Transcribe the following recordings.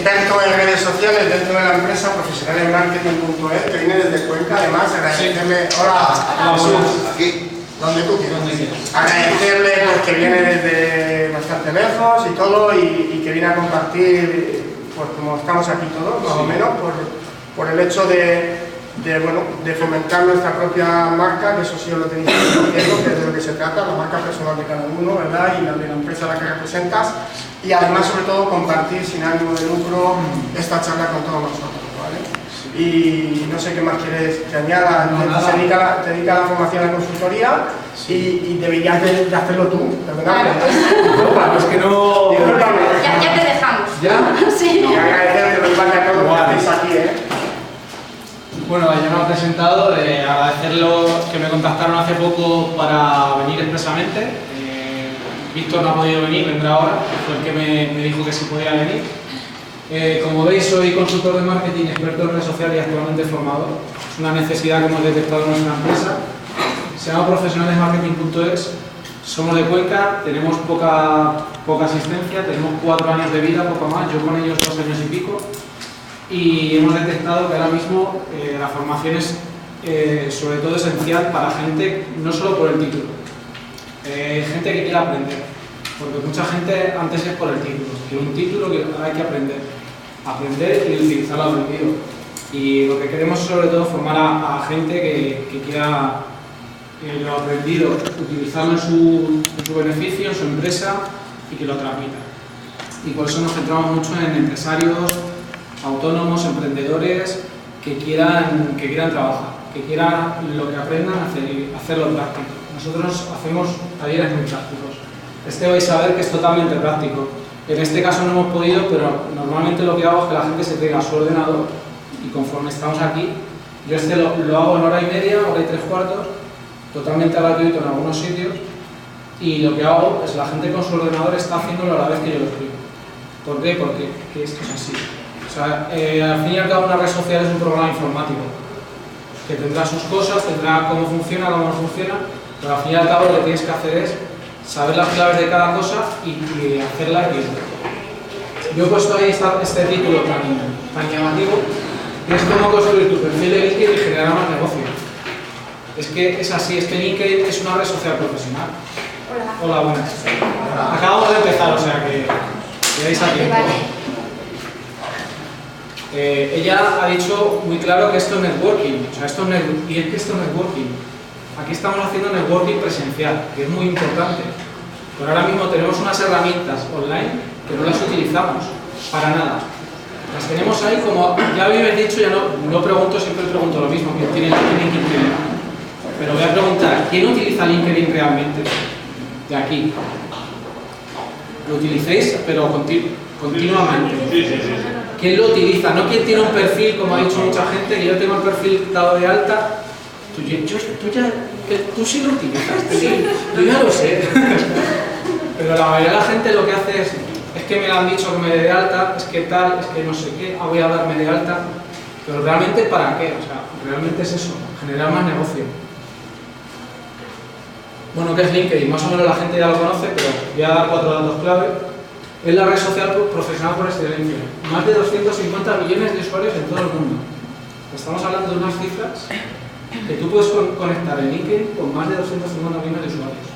experto en redes sociales dentro de la empresa profesionalesmarketing.es, que viene desde Cuenca. Además, agradecerle, hola Jesús, aquí, donde tú quieras, agradecerle pues, que viene desde bastante lejos y todo, y que viene a compartir, pues como estamos aquí todos, más o menos, por el hecho de fomentar nuestra propia marca, que eso sí os lo tenéis que haciendo, que es de lo que se trata, la marca personal de cada uno, ¿verdad? Y la de la empresa a la que representas, y además, sobre todo, compartir sin ánimo de lucro esta charla con todos nosotros, ¿vale? Y no sé qué más quieres que añada. Se dedica a la formación a la consultoría, y deberías de hacerlo tú, de verdad. Claro. Es que no... Ya te dejamos. ¿Ya? Sí. Y agradecerte lo igual que a todos los que estáis aquí, Bueno, ya me ha presentado, agradecerlo que me contactaron hace poco para venir expresamente. Víctor no ha podido venir, vendrá ahora, fue el que me dijo que sí podía venir. Como veis, soy consultor de marketing, experto en redes sociales y actualmente formador. Es una necesidad que hemos detectado en nuestra empresa. Se llama profesionalesmarketing.es. Somos de Cuenca, tenemos poca asistencia, tenemos 4 años de vida, poco más, yo con ellos 2 años y pico. Y hemos detectado que ahora mismo la formación es sobre todo esencial para gente, no solo por el título, gente que quiera aprender, porque mucha gente antes es por el título, que un título que ahora hay que aprender y utilizar lo aprendido. Y lo que queremos es sobre todo formar a gente que quiera lo aprendido, utilizarlo en su beneficio, en su empresa, y que lo transmita. Y por eso nos centramos mucho en empresarios, autónomos, emprendedores que quieran trabajar, que quieran lo que aprendan hacerlo práctico. Nosotros hacemos talleres muy prácticos. Este vais a ver que es totalmente práctico. En este caso no hemos podido, pero normalmente lo que hago es que la gente se traiga su ordenador y conforme estamos aquí, yo lo hago en hora y media, hora y 3/4, totalmente gratuito en algunos sitios, y lo que hago es la gente con su ordenador está haciéndolo a la vez que yo lo explico. ¿Por qué? Porque esto es así. O sea, al fin y al cabo una red social es un programa informático que tendrá sus cosas, tendrá cómo funciona, cómo no funciona, pero al fin y al cabo lo que tienes que hacer es saber las claves de cada cosa y hacerlas bien. Yo he puesto ahí este título tan llamativo, que es cómo construir tu perfil de LinkedIn y generar más negocio. Es que es así, es que LinkedIn es una red social profesional. Hola, buenas. Acabamos de empezar, o sea que veáis a tiempo. Ella ha dicho muy claro que esto es networking, o sea, y es que esto es networking. Aquí estamos haciendo networking presencial, que es muy importante, pero ahora mismo tenemos unas herramientas online que no las utilizamos para nada. Las tenemos ahí como, ya habéis dicho, ya no pregunto, siempre pregunto lo mismo, que tiene LinkedIn, pero voy a preguntar, ¿quién utiliza LinkedIn realmente? De aquí. Lo utilicéis, pero continuamente. ¿Quién lo utiliza? No quien tiene un perfil, como ha dicho mucha gente, que yo tengo el perfil dado de alta. Tú sí lo utilizas, yo ya lo sé. Pero la mayoría de la gente lo que hace es que me lo han dicho que me dé de alta, es que tal, es que no sé qué, voy a darme de alta. Pero realmente ¿para qué? O sea, realmente es eso, generar más negocio. Bueno, ¿qué es LinkedIn? Más o menos la gente ya lo conoce, pero voy a dar 4 datos clave. Es la red social profesional por excelencia. Más de 250 millones de usuarios en todo el mundo. Estamos hablando de unas cifras que tú puedes conectar en LinkedIn con más de 250 millones de usuarios.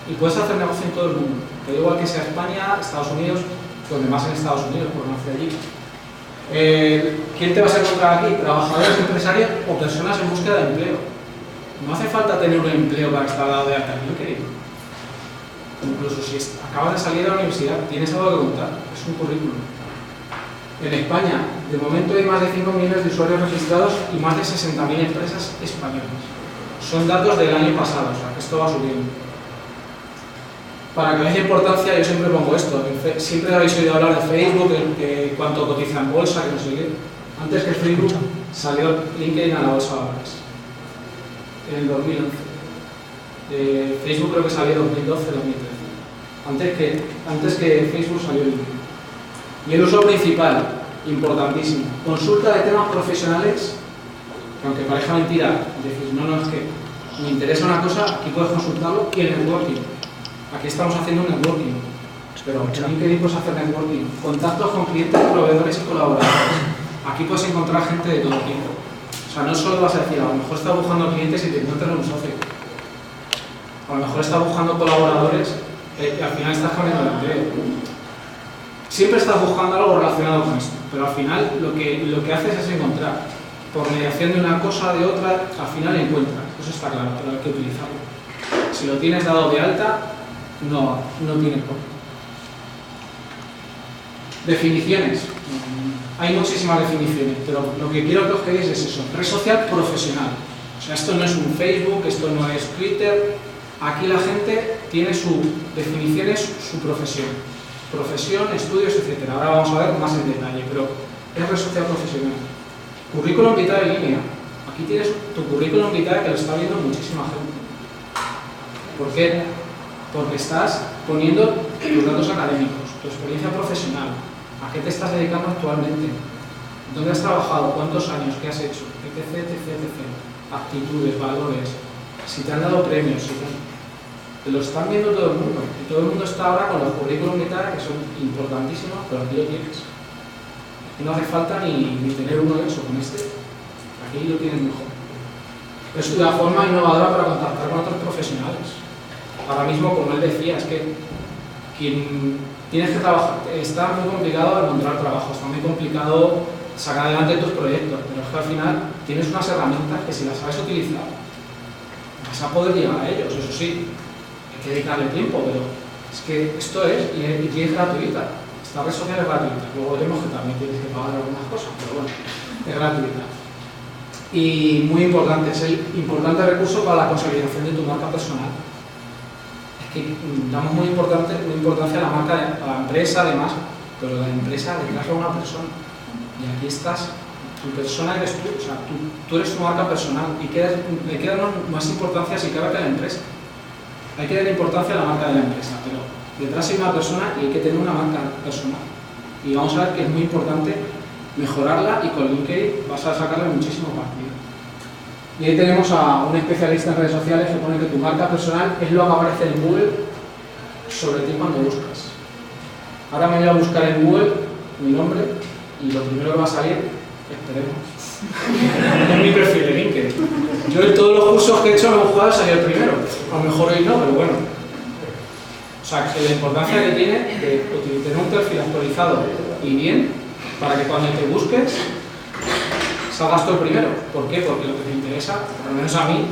Y puedes hacer negocio en todo el mundo. Da igual que sea España, Estados Unidos, donde más en Estados Unidos, por no hacer allí. ¿Quién te vas a encontrar aquí? Trabajadores, empresarios o personas en búsqueda de empleo. No hace falta tener un empleo para estar dado de alta en LinkedIn. Incluso si acabas de salir de la universidad, tienes algo que contar, es un currículum. En España, de momento hay más de 5 millones de usuarios registrados y más de 60.000 empresas españolas. Son datos del año pasado, o sea que esto va subiendo. Para que veáis la importancia, yo siempre pongo esto. Siempre habéis oído hablar de Facebook, de cuánto cotiza en bolsa, que no sé qué. Antes que Facebook salió LinkedIn a la bolsa de valores, en el 2011. Facebook creo que salió en 2012, 2013. Antes que Facebook salió LinkedIn. Y el uso principal, importantísimo, consulta de temas profesionales, que aunque parezca mentira, decís, no, es que me interesa una cosa, aquí puedes consultarlo, y el networking. Aquí estamos haciendo un networking. Pero en LinkedIn puedes hacer networking, contactos con clientes, proveedores y colaboradores. Aquí puedes encontrar gente de todo tipo. O sea, no solo vas a decir, a lo mejor estás buscando clientes y te encuentras un socio. A lo mejor estás buscando colaboradores y al final estás cambiando de empleo. Siempre estás buscando algo relacionado con esto, pero al final lo que haces es encontrar. Por mediación de una cosa, de otra, al final encuentras. Eso está claro, pero hay que utilizarlo. Si lo tienes dado de alta, no tienes por qué. Definiciones. Hay muchísimas definiciones, pero lo que quiero que os quedéis es eso. Red social profesional. O sea, esto no es un Facebook, esto no es Twitter. Aquí la gente tiene su definición, es su profesión. Profesión, estudios, etc. Ahora vamos a ver más en detalle, pero es red social profesional. Currículum vitae en línea. Aquí tienes tu currículum vitae que lo está viendo muchísima gente. ¿Por qué? Porque estás poniendo tus datos académicos, tu experiencia profesional, a qué te estás dedicando actualmente, dónde has trabajado, cuántos años, qué has hecho, etc, actitudes, valores, si te han dado premios, te lo están viendo todo el mundo, y todo el mundo está ahora con los currículum vitae que son importantísimos, pero aquí lo tienes. Aquí no hace falta ni tener uno de eso con este, aquí lo tienes mejor. Es la forma innovadora para contactar con otros profesionales. Ahora mismo, como él decía, es que tienes que trabajar, está muy complicado encontrar trabajo, está muy complicado sacar adelante tus proyectos, pero es que al final tienes unas herramientas que si las sabes utilizar, vas a poder llegar a ellos, eso sí, hay que dedicarle tiempo, pero es que esto es, y es gratuita, esta red social es gratuita, luego vemos que también tienes que pagar algunas cosas, pero bueno, es gratuita. Y muy importante, es el importante recurso para la consolidación de tu marca personal. Que damos muy importancia a la marca, a la empresa además, pero la empresa detrás de una persona. Y aquí estás, tu persona eres tú, o sea, tú eres tu marca personal y le queda más importancia si cabe que a la empresa. Hay que dar importancia a la marca de la empresa, pero detrás hay una persona y hay que tener una marca personal. Y vamos a ver que es muy importante mejorarla y con LinkedIn vas a sacarle muchísimo partido. Y ahí tenemos a un especialista en redes sociales que pone que tu marca personal es lo que aparece en Google sobre ti cuando buscas. Ahora me voy a buscar en Google mi nombre y lo primero que va a salir, esperemos, es mi perfil de LinkedIn. Yo en todos los cursos que he hecho me he jugado a salir el primero. A lo mejor hoy no, pero bueno. O sea, que la importancia que tiene de tener un perfil actualizado y bien para que cuando te busques salgas tú el primero. ¿Por qué? Porque lo que te interesa, por lo menos a mí,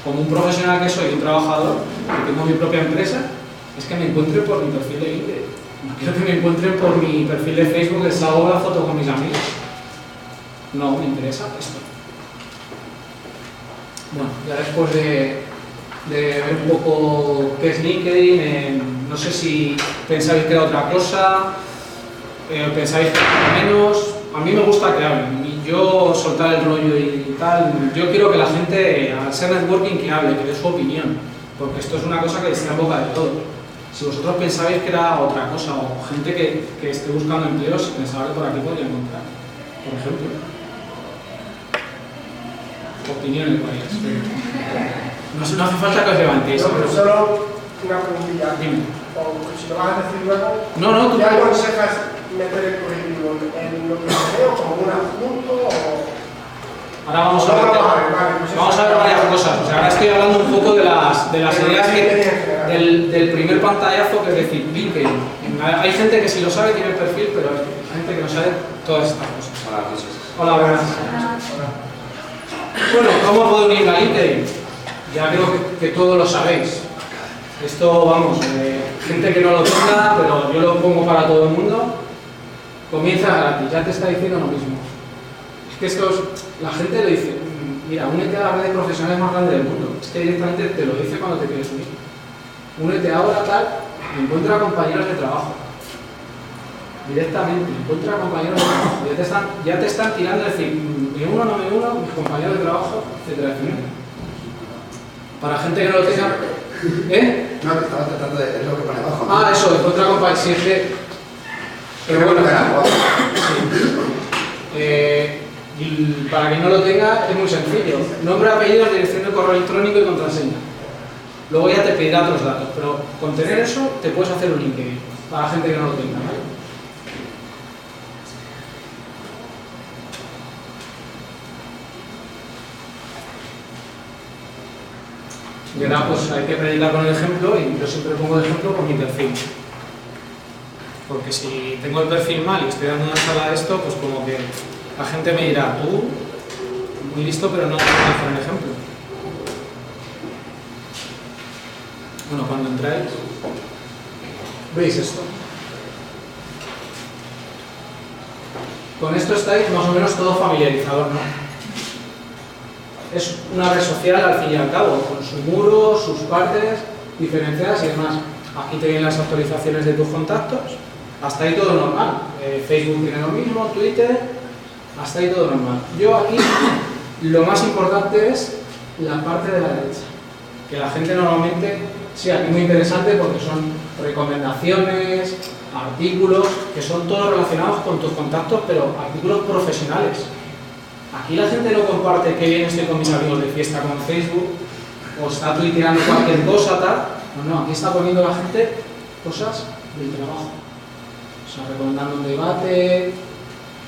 como un profesional que soy, un trabajador, que tengo mi propia empresa, es que me encuentren por mi perfil de LinkedIn. No quiero que me encuentren por mi perfil de Facebook, que salgo la foto con mis amigos. No, me interesa esto. Bueno, ya después de ver un poco qué es LinkedIn, no sé si pensáis que era otra cosa, pensáis que era menos. A mí me gusta que hablen. Yo soltar el rollo y tal, yo quiero que la gente, al ser networking, que hable, que dé su opinión, porque esto es una cosa que está en boca de todos. Si vosotros pensabais que era otra cosa, o gente que esté buscando empleos, pensaba que por aquí podría encontrar, por ejemplo. Opiniones varias. No hace falta que os levantéis. Pero solo una preguntilla. Dime. O si lo vas a decir luego, No, tú ¿qué aconsejas meter el currículum en lo que veo como un adjunto o...? Ahora vamos a ver varias cosas. O sea, ahora estoy hablando un poco de las ideas del primer pantallazo, que es decir, LinkedIn. Hay gente que sí lo sabe, tiene el perfil, pero hay gente que no sabe todas estas cosas. Hola, buenas. Bueno, ¿cómo puedo unir a LinkedIn? Ya creo que todos lo sabéis. Esto, vamos, gente que no lo tenga, pero yo lo pongo para todo el mundo. Comienza gratis, ya te está diciendo lo mismo. Es que la gente le dice, mira, únete a la red de profesionales más grande del mundo. Es que directamente te lo dice cuando te quieres unir. Únete ahora, tal, y encuentra compañeros de trabajo. Directamente, encuentra compañeros de trabajo. Ya te están tirando a decir, me uno, no me uno, mis compañeros de trabajo, etcétera, etcétera. Para gente que no lo tenga... ¿Eh? No, que estaba tratando de... es lo que pone abajo. Ah, eso, encuentra compañeros. Sí, es que... Pero bueno, y para quien no lo tenga, es muy sencillo. Nombre, apellidos, dirección de correo electrónico y contraseña. Luego ya te pedirá otros datos, pero con tener eso te puedes hacer un LinkedIn. para la gente que no lo tenga, ¿vale? Y ahora pues hay que predicar con el ejemplo, y yo siempre pongo de ejemplo con mi perfil. Porque si tengo el perfil mal y estoy dando una charla de esto, pues como que la gente me dirá, tú, muy listo, pero no puedes hacer el ejemplo. Bueno, cuando entráis, ¿veis esto? Con esto estáis más o menos todo familiarizados, ¿no? Es una red social al fin y al cabo, con su muro, sus partes diferenciadas y demás. Aquí te vienen las actualizaciones de tus contactos, hasta ahí todo normal. Facebook tiene lo mismo, Twitter, hasta ahí todo normal. Yo aquí lo más importante es la parte de la derecha, que la gente normalmente, sí, aquí muy interesante porque son recomendaciones, artículos, que son todos relacionados con tus contactos, pero artículos profesionales. Aquí la gente no comparte qué bien estoy con mis amigos de fiesta con Facebook, o está tuiteando cualquier cosa, tal. No, aquí está poniendo la gente cosas del trabajo. O sea, recomendando un debate,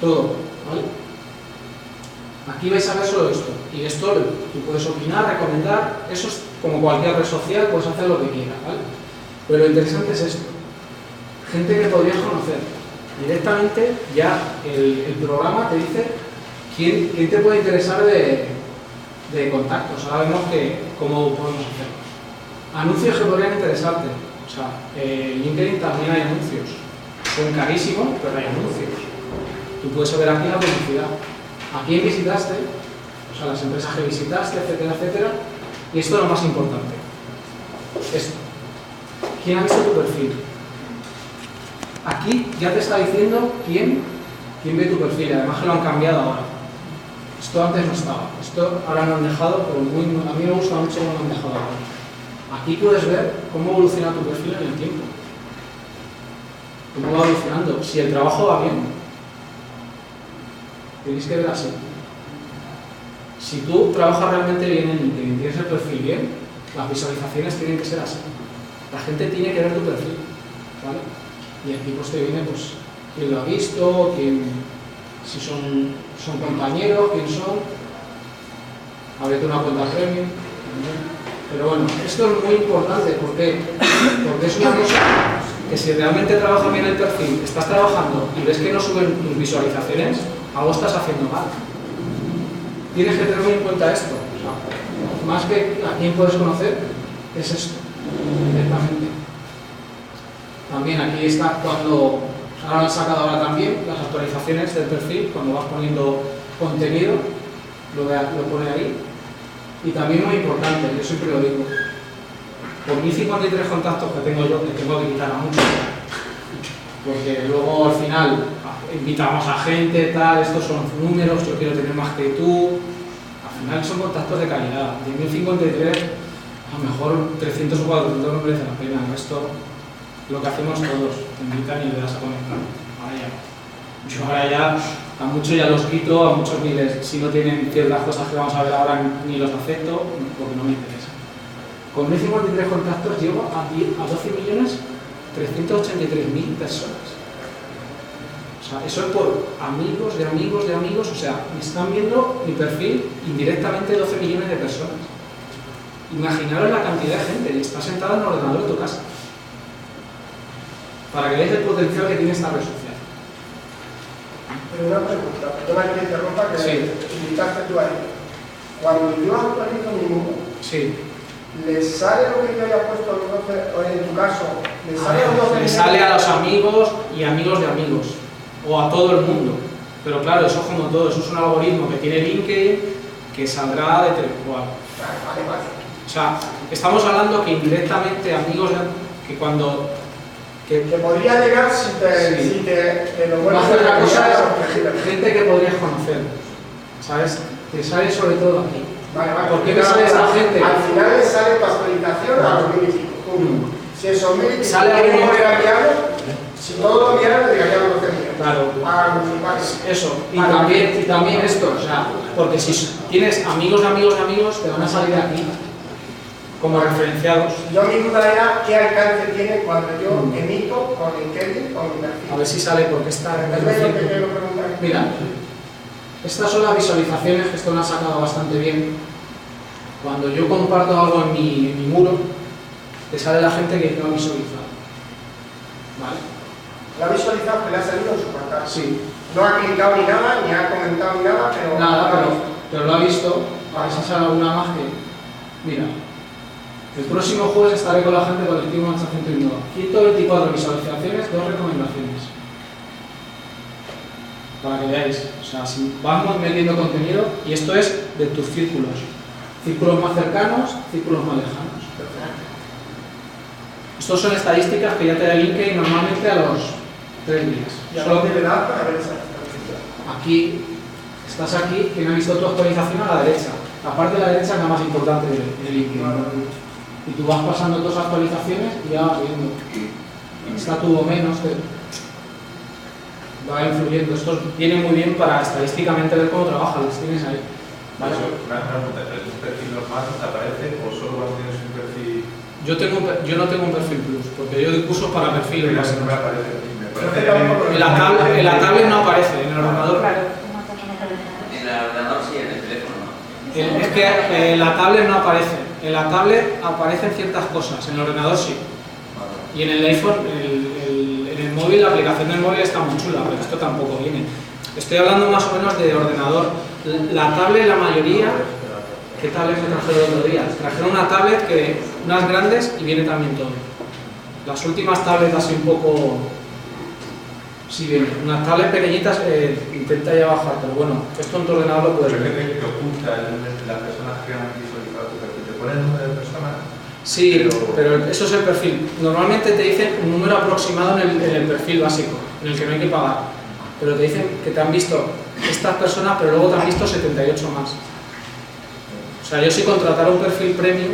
todo, ¿vale? Aquí vais a ver solo esto. Y esto tú puedes opinar, recomendar, eso es como cualquier red social, puedes hacer lo que quieras, ¿vale? Pero lo interesante es esto. Gente que podrías conocer. Directamente ya el programa te dice quién te puede interesar de contactos. Ahora vemos cómo podemos hacerlo. Anuncios que podrían interesarte. O sea, en LinkedIn también hay anuncios. Son carísimos, pero hay anuncios. Tú puedes ver aquí la publicidad. ¿A quién visitaste? O sea, las empresas que visitaste, etcétera, etcétera. Y esto es lo más importante. Esto. ¿Quién ha visto tu perfil? Aquí ya te está diciendo quién ve tu perfil. Además que lo han cambiado ahora. Esto antes no estaba. Esto ahora lo han dejado, pero a mí me gusta mucho cómo lo han dejado ahora. Aquí puedes ver cómo evoluciona tu perfil en el tiempo. Cómo va evolucionando. Si el trabajo va bien, tenéis que ver así. Si tú trabajas realmente bien en LinkedIn, tienes el perfil bien, las visualizaciones tienen que ser así. La gente tiene que ver tu perfil, ¿vale? Y aquí pues te viene pues quién lo ha visto, si son compañeros, quién son. Ábrete una cuenta premium. Pero bueno, esto es muy importante. ¿Por qué? Porque es una cosa que si realmente trabajas bien el perfil, estás trabajando y ves que no suben tus visualizaciones, algo estás haciendo mal. Tienes que tener muy en cuenta esto. O sea, más que a quién puedes conocer, es esto, directamente. También aquí está cuando, ahora lo han sacado ahora también, las actualizaciones del perfil, cuando vas poniendo contenido, lo pone ahí. Y también muy importante, yo siempre lo digo, por 1053 contactos que tengo yo, que tengo que quitar a muchos, porque luego al final invitamos a gente, tal, estos son números, yo quiero tener más que tú, al final son contactos de calidad. De 1053, a lo mejor 300 o 400 no merece la pena, el resto lo que hacemos todos, te invitan y le das a conectar. Ahora ya. Yo ahora ya, a muchos ya los quito, a muchos si no tienen ciertas cosas que vamos a ver ahora ni los acepto porque no me interesa. Con 1053 contactos llego a 12.383.000 personas. O sea, eso es por amigos de amigos de amigos, o sea, me están viendo mi perfil indirectamente 12 millones de personas. Imaginaros la cantidad de gente que está sentada en el ordenador de tu casa. Para que veáis el potencial que tiene esta red social. Pero una pregunta, perdona que te interrumpa, que sí. Invitaste tú ahí. Cuando yo actualizo mi muro, sí. ¿le sale lo que yo haya puesto en tu caso? ¿Le sale a los 12? Le sale a los amigos y amigos de amigos, o a todo el mundo. Pero claro, eso es como todo, eso es un algoritmo que tiene LinkedIn que saldrá de Telecual. Vale. O sea, estamos hablando que indirectamente amigos, que cuando... Que podría llegar si te lo vuelves a hacer una cosa, es gente que podrías conocer, ¿sabes? Te sale sobre todo aquí. Vale. ¿Por qué me sale esta gente? Al final le sale tu actualización a los 1000 y pico. Si esos 1000 y pico sale quieren poner a Miano, si todos lo miran, le llegarían los 12.000. Claro. A municipales. Eso. Y también esto, o sea, porque si tienes amigos de amigos de amigos, te van a salir aquí. como referenciados. Yo mi duda era qué alcance tiene cuando yo emito con LinkedIn, con mi perfil. A ver si sale porque está en ¿Entendéis lo que quiero preguntar? Mira, estas son las visualizaciones que esto lo ha sacado bastante bien. Cuando yo comparto algo en mi muro, te sale la gente que lo ha visualizado. ¿Vale? Lo ha visualizado, que le ha salido en su pantalla. Sí. No ha clicado ni nada, ni ha comentado ni nada, pero... Nada, pero lo ha visto. A ver si sale alguna más que... Mira, el próximo jueves estaré con la gente colectivo Manchester Innova. 124 visualizaciones, 2 recomendaciones. Para que veáis. O sea, si vamos metiendo contenido, y esto es de tus círculos. Círculos más cercanos, círculos más lejanos. Estos son estadísticas que ya te da LinkedIn normalmente a los 3 días. ¿Y a dónde le das para ver esa estadística? Aquí, estás aquí, quien ha visto tu actualización a la derecha. La parte de la derecha es la más importante de LinkedIn. Y tú vas pasando todas las actualizaciones y ya vas viendo. Está todo menos, va influyendo. Esto viene muy bien para estadísticamente ver cómo trabaja, los tienes ahí. ¿Vale? Una pregunta, ¿es un perfil normal que te aparece o solo cuando tienes un perfil? Yo no tengo un perfil plus, porque yo doy cursos para perfiles No básicos. me aparece. Me En la tablet no aparece, en el ordenador. En el ordenador sí, en el teléfono no. Es que en la tablet no aparece. En la tablet aparecen ciertas cosas, en el ordenador sí. Y en el iPhone, en el móvil, la aplicación del móvil está muy chula, pero esto tampoco viene. Estoy hablando más o menos de ordenador. La tablet, la mayoría... ¿Qué tablet me trajeron el otro día? Trajeron una tablet, unas grandes, y viene también todo. Las últimas tablets así un poco... Sí, viene. Unas tablets pequeñitas, intenta ya bajar, pero bueno, esto en tu ordenador lo puedes Pero ver. que oculta las personas que han visualizado tu perfil. ¿Te pone el número de personas? Sí, pero eso es el perfil. Normalmente te dicen un número aproximado en el perfil básico, en el que no hay que pagar. Pero te dicen que te han visto estas personas, pero luego te han visto 78 más. O sea, yo si contratara un perfil premium,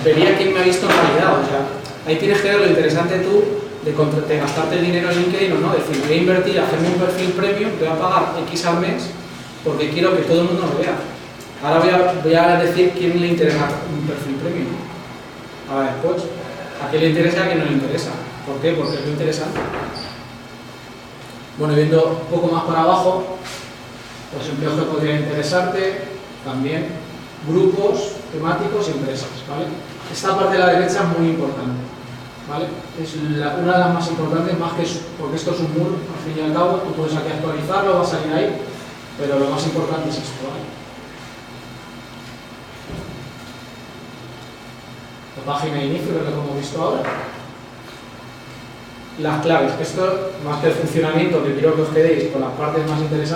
vería quién me ha visto en realidad. O sea, ahí tienes que ver lo interesante tú de gastarte el dinero en LinkedIn o no. Decir, voy a invertir, hacerme un perfil premium, te voy a pagar X al mes porque quiero que todo el mundo lo vea. Ahora voy a decir quién le interesa un perfil premium. Ahora después, a quién le interesa y a quién no le interesa. ¿Por qué? Porque es muy interesante. Bueno, viendo un poco más para abajo, los empleos que podrían interesarte, también grupos temáticos y empresas, ¿vale? Esta parte de la derecha es muy importante, ¿vale? Es una de las más importantes, más que porque esto es un muro, al fin y al cabo, tú puedes aquí actualizarlo, va a salir ahí, pero lo más importante es esto, ¿vale? La página de inicio, que es lo que hemos visto ahora. Las claves, esto más que el funcionamiento, que quiero que os quedéis con las partes más interesantes.